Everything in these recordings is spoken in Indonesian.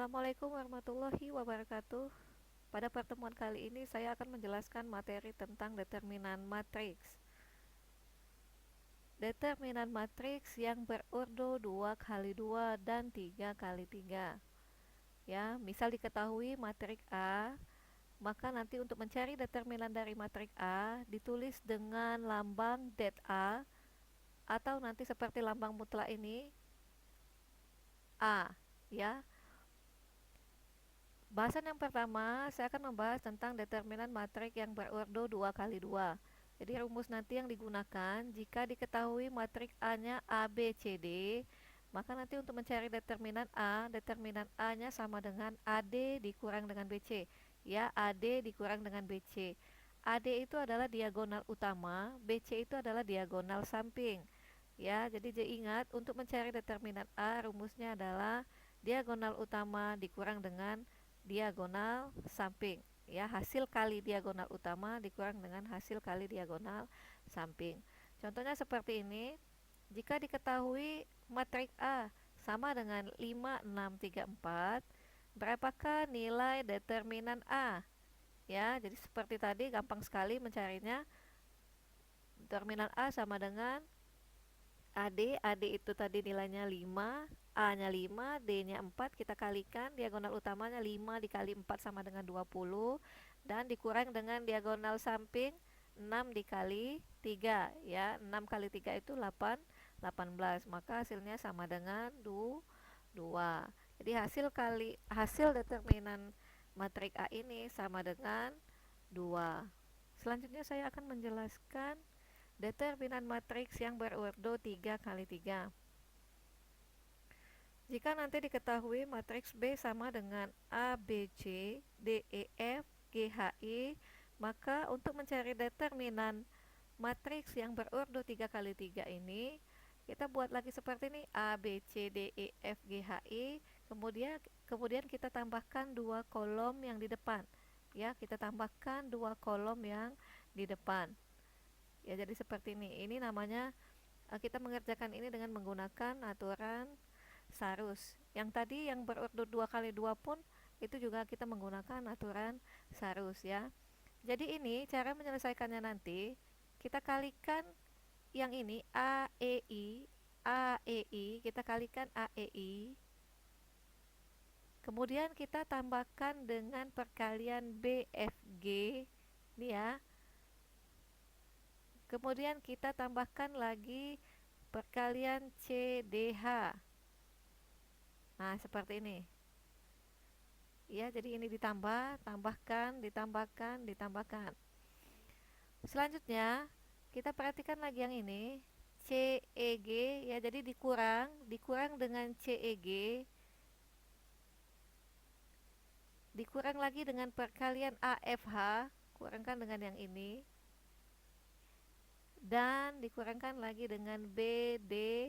Assalamualaikum warahmatullahi wabarakatuh. Pada pertemuan kali ini saya akan menjelaskan materi tentang determinan matriks. Determinan matriks yang berordo 2 kali 2 dan 3 kali 3. Ya, misal diketahui matrik A, maka nanti untuk mencari determinan dari matrik A ditulis dengan lambang det A, atau nanti seperti lambang mutlak ini A, ya. Bahasan yang pertama, saya akan membahas tentang determinan matrik yang berordo 2 kali 2. Jadi rumus nanti yang digunakan jika diketahui matrik A-nya A, B, C, D, maka nanti untuk mencari determinan A-nya sama dengan AD dikurang dengan BC. Ya, AD dikurang dengan BC. AD itu adalah diagonal utama, BC itu adalah diagonal samping. Ya, jadi ingat untuk mencari determinan A, rumusnya adalah diagonal utama dikurang dengan diagonal samping. Ya, hasil kali diagonal utama dikurang dengan hasil kali diagonal samping. Contohnya seperti ini. Jika diketahui matrik A sama dengan 5, 6, 3, 4, berapakah nilai determinan A? Ya, jadi seperti tadi gampang sekali mencarinya. Determinan A sama dengan AD itu tadi nilainya 5, A-nya 5, D-nya 4, kita kalikan, diagonal utamanya 5 dikali 4 sama dengan 20, dan dikurang dengan diagonal samping 6 dikali 3, ya, 6 kali 3 itu 18, maka hasilnya sama dengan 2. Jadi hasil determinan matrik A ini sama dengan 2. Selanjutnya saya akan menjelaskan determinan matriks yang berordo 3 kali 3. Jika nanti diketahui matriks B sama dengan A, B, C, D, E, F, G, H, I, maka untuk mencari determinan matriks yang berordo 3 kali 3 ini, kita buat lagi seperti ini, A, B, C, D, E, F, G, H, I, kemudian kita tambahkan 2 kolom yang di depan. Ya, kita tambahkan 2 kolom yang di depan. Ya, jadi seperti ini. Ini namanya kita mengerjakan ini dengan menggunakan aturan Sarus. Yang tadi yang berordo 2 kali 2 pun itu juga kita menggunakan aturan Sarus, ya. Jadi ini cara menyelesaikannya nanti kita kalikan yang ini AEI, kita kalikan AEI. Kemudian kita tambahkan dengan perkalian BFG, ini ya. Kemudian kita tambahkan lagi perkalian CDH. Nah, seperti ini. Ya, jadi ini ditambahkan. Selanjutnya, kita perhatikan lagi yang ini, CEG, ya, jadi dikurang dengan CEG. Dikurang lagi dengan perkalian AFH, kurangkan dengan yang ini. Dan dikurangkan lagi dengan BDI.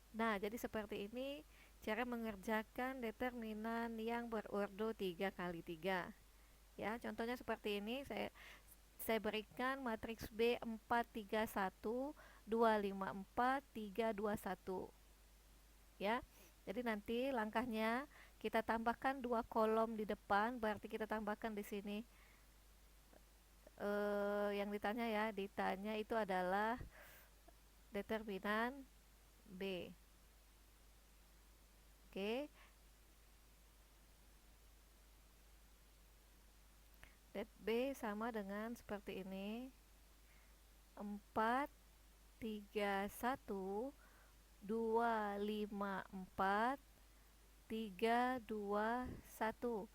Nah, jadi seperti ini cara mengerjakan determinan yang berordo 3 kali 3. Ya, contohnya seperti ini, saya berikan matriks B 4, 3, 1, 2, 5, 4, 3, 2, 1. Ya, jadi nanti langkahnya kita tambahkan 2 kolom di depan, berarti kita tambahkan di sini yang ditanya itu adalah determinan B. Oke. Det B sama dengan seperti ini. 4, 3, 1, 2, 5, 4, 3, 2, 1.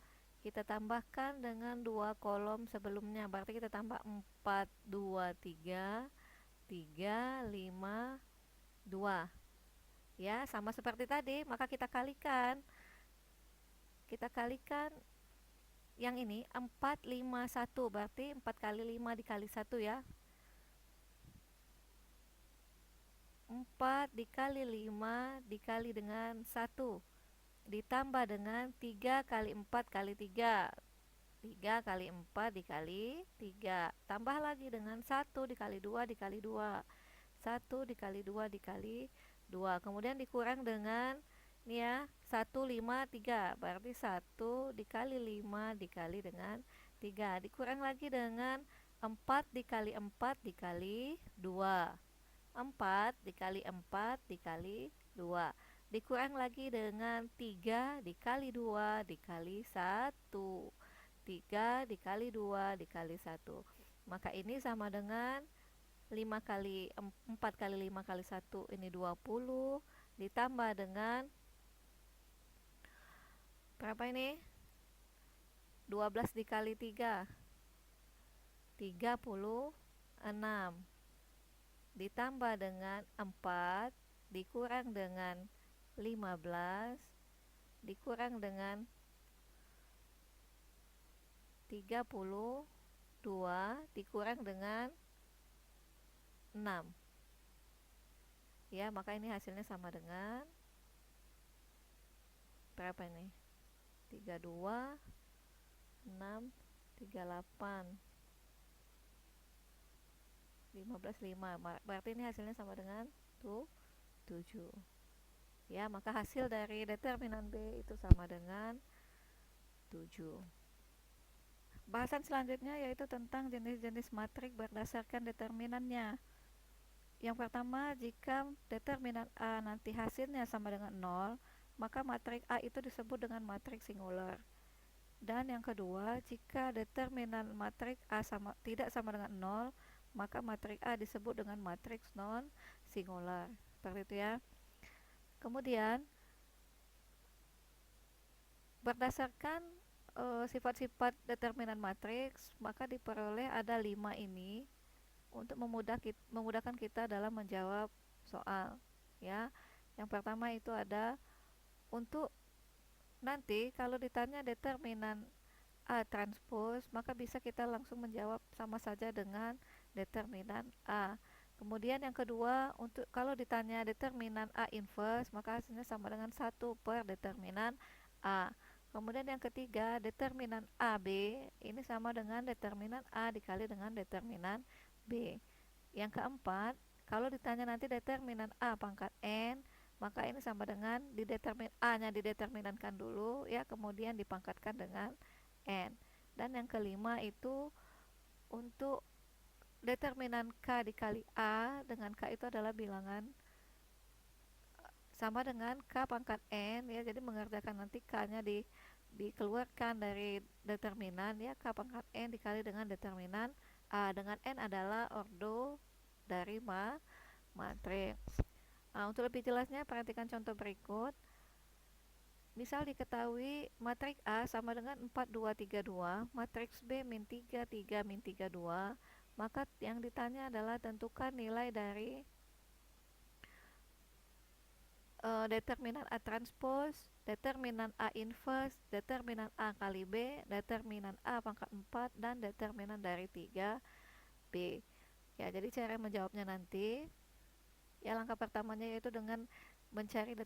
Kita tambahkan dengan 2 kolom sebelumnya, berarti kita tambah 4, 2, 3, 3, 5, 2. Ya, sama seperti tadi, maka kita kalikan yang ini 4, 5, 1, berarti 4 kali 5 dikali 1, ya. 4 dikali 5 dikali dengan 1 ditambah dengan 3 kali 4 kali 3, 3 kali 4 dikali 3, tambah lagi dengan 1 dikali 2 dikali 2, 1 dikali 2 dikali 2. Kemudian dikurang dengan ini ya, 153. Berarti 1 dikali 5 dikali dengan 3. Dikurang lagi dengan 4 dikali 4 dikali 2. 4 dikali 4 dikali 2. Dikurang lagi dengan 3 dikali 2 dikali 1. 3 dikali 2 dikali 1. Maka ini sama dengan 5 kali 4 kali 5 kali 1 ini 20 ditambah dengan berapa ini? 12 dikali 3 36 ditambah dengan 4 dikurang dengan 15 dikurang dengan 32 dikurang dengan 6 ya, maka ini hasilnya sama dengan berapa ini? 32 6 38 15 5. Berarti ini hasilnya sama dengan 7 ya, maka hasil dari determinan B itu sama dengan 7. Bahasan selanjutnya yaitu tentang jenis-jenis matrik berdasarkan determinannya. Yang pertama, jika determinan A nanti hasilnya sama dengan 0, maka matrik A itu disebut dengan matrik singular. Dan yang kedua, jika determinan matrik A tidak sama dengan 0, maka matrik A disebut dengan matriks non singular. Seperti itu ya. Kemudian berdasarkan sifat-sifat determinan matriks, maka diperoleh ada 5 ini untuk memudahkan kita dalam menjawab soal ya. Yang pertama itu ada untuk nanti kalau ditanya determinan A transpose, maka bisa kita langsung menjawab sama saja dengan determinan A. Kemudian yang kedua, untuk kalau ditanya determinan A inverse, maka hasilnya sama dengan 1 per determinan A. Kemudian yang ketiga, determinan AB ini sama dengan determinan A dikali dengan determinan B. Yang keempat, kalau ditanya nanti determinan A pangkat N, maka ini sama dengan A-nya dideterminankan dulu ya, kemudian dipangkatkan dengan N. Dan yang kelima itu untuk determinan K dikali A, dengan K itu adalah bilangan sama dengan K pangkat N ya, jadi mengerjakan nanti K-nya dikeluarkan dari determinan ya, K pangkat N dikali dengan determinan A, dengan N adalah ordo dari matriks. Nah, untuk lebih jelasnya perhatikan contoh berikut. Misal diketahui matriks A sama dengan 4, 2, 3, 2, matriks B min 3, 3, min 3, 2, maka yang ditanya adalah tentukan nilai dari determinan A transpose, determinan A inverse, determinan A kali B, determinan A pangkat 4, dan determinan dari 3B. Ya, jadi cara menjawabnya nanti, ya langkah pertamanya yaitu dengan mencari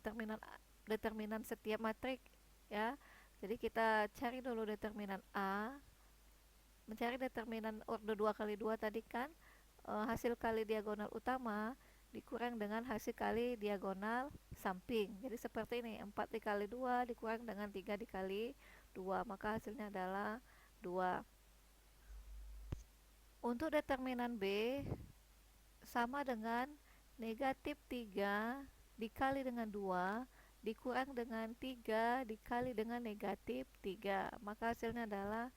determinan setiap matrik ya. Jadi kita cari dulu determinan A, mencari determinan ordo 2 kali 2 tadi kan, hasil kali diagonal utama dikurang dengan hasil kali diagonal samping. Jadi seperti ini, 4 dikali 2 dikurang dengan 3 dikali 2, maka hasilnya adalah 2. Untuk determinan B sama dengan negatif 3 dikali dengan 2 dikurang dengan 3 dikali dengan negatif 3, maka hasilnya adalah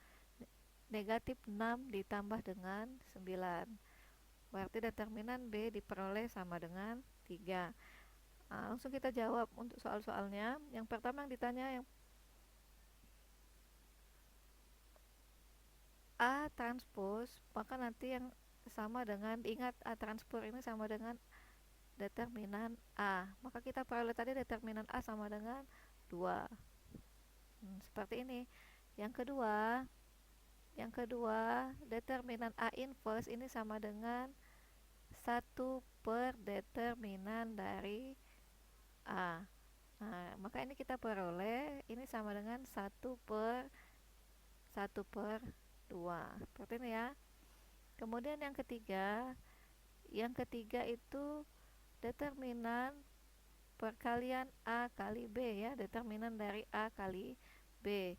negatif 6 ditambah dengan 9. Berarti determinan B diperoleh sama dengan 3. Nah, langsung kita jawab untuk soal-soalnya. Yang pertama yang ditanya yang A transpose, maka nanti yang sama dengan, ingat A transpose ini sama dengan determinan A. Maka kita peroleh tadi determinan A sama dengan 2. Seperti ini. Yang kedua, determinan A inverse ini sama dengan 1 per determinan dari A. Nah, maka ini kita peroleh ini sama dengan 1 per 2. Seperti ini ya. Kemudian yang ketiga itu determinan perkalian A kali B ya, determinan dari A kali B.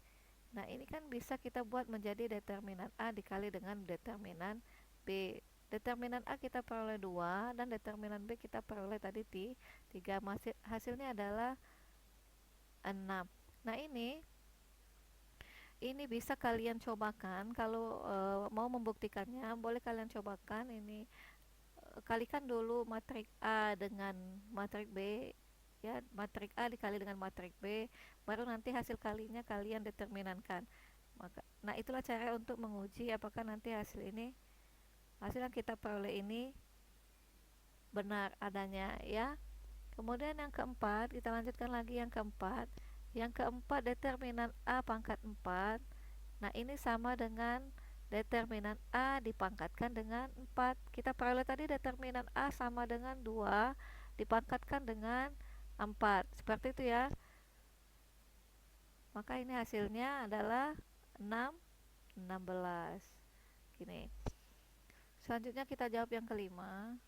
Nah, ini kan bisa kita buat menjadi determinan A dikali dengan determinan B. Determinan A kita peroleh 2 dan determinan B kita peroleh tadi 3. Hasilnya adalah 6. Nah, ini bisa kalian cobakan kalau mau membuktikannya, boleh kalian cobakan ini. Kalikan dulu matrik A dengan matrik B ya, matrik A dikali dengan matrik B, baru nanti hasil kalinya kalian determinankan. Nah, itulah cara untuk menguji apakah nanti hasil yang kita peroleh ini benar adanya ya. Kemudian yang keempat, kita lanjutkan lagi yang keempat. Yang keempat, determinan A pangkat 4. Nah, ini sama dengan determinan A dipangkatkan dengan 4. Kita peroleh tadi determinan A sama dengan 2 dipangkatkan dengan 4. Seperti itu ya. Maka ini hasilnya adalah 16. Gini. Selanjutnya kita jawab yang kelima.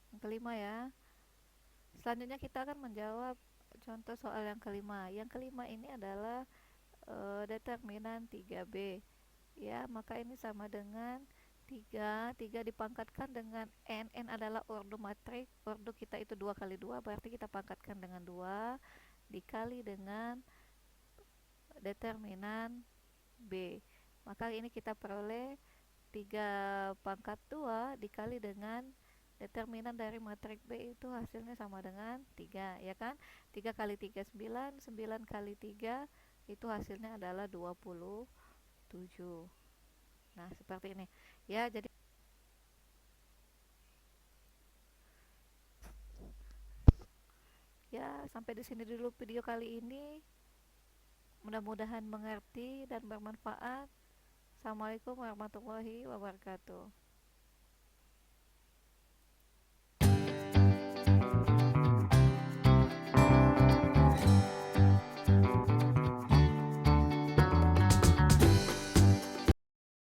Yang kelima ya. Selanjutnya kita akan menjawab contoh soal yang kelima. Yang kelima ini adalah determinan 3B. Ya, maka ini sama dengan 3 dipangkatkan dengan n adalah ordo matrik, ordo kita itu 2 kali 2, berarti kita pangkatkan dengan 2 dikali dengan determinan B. Maka ini kita peroleh 3 pangkat 2 dikali dengan determinan dari matrik B, itu hasilnya sama dengan 3 ya kan. 3 kali 3 9, 9 kali 3 itu hasilnya adalah 27. Nah, seperti ini ya. Jadi ya, sampai di sini dulu video kali ini. Mudah-mudahan mengerti dan bermanfaat. Assalamualaikum warahmatullahi wabarakatuh.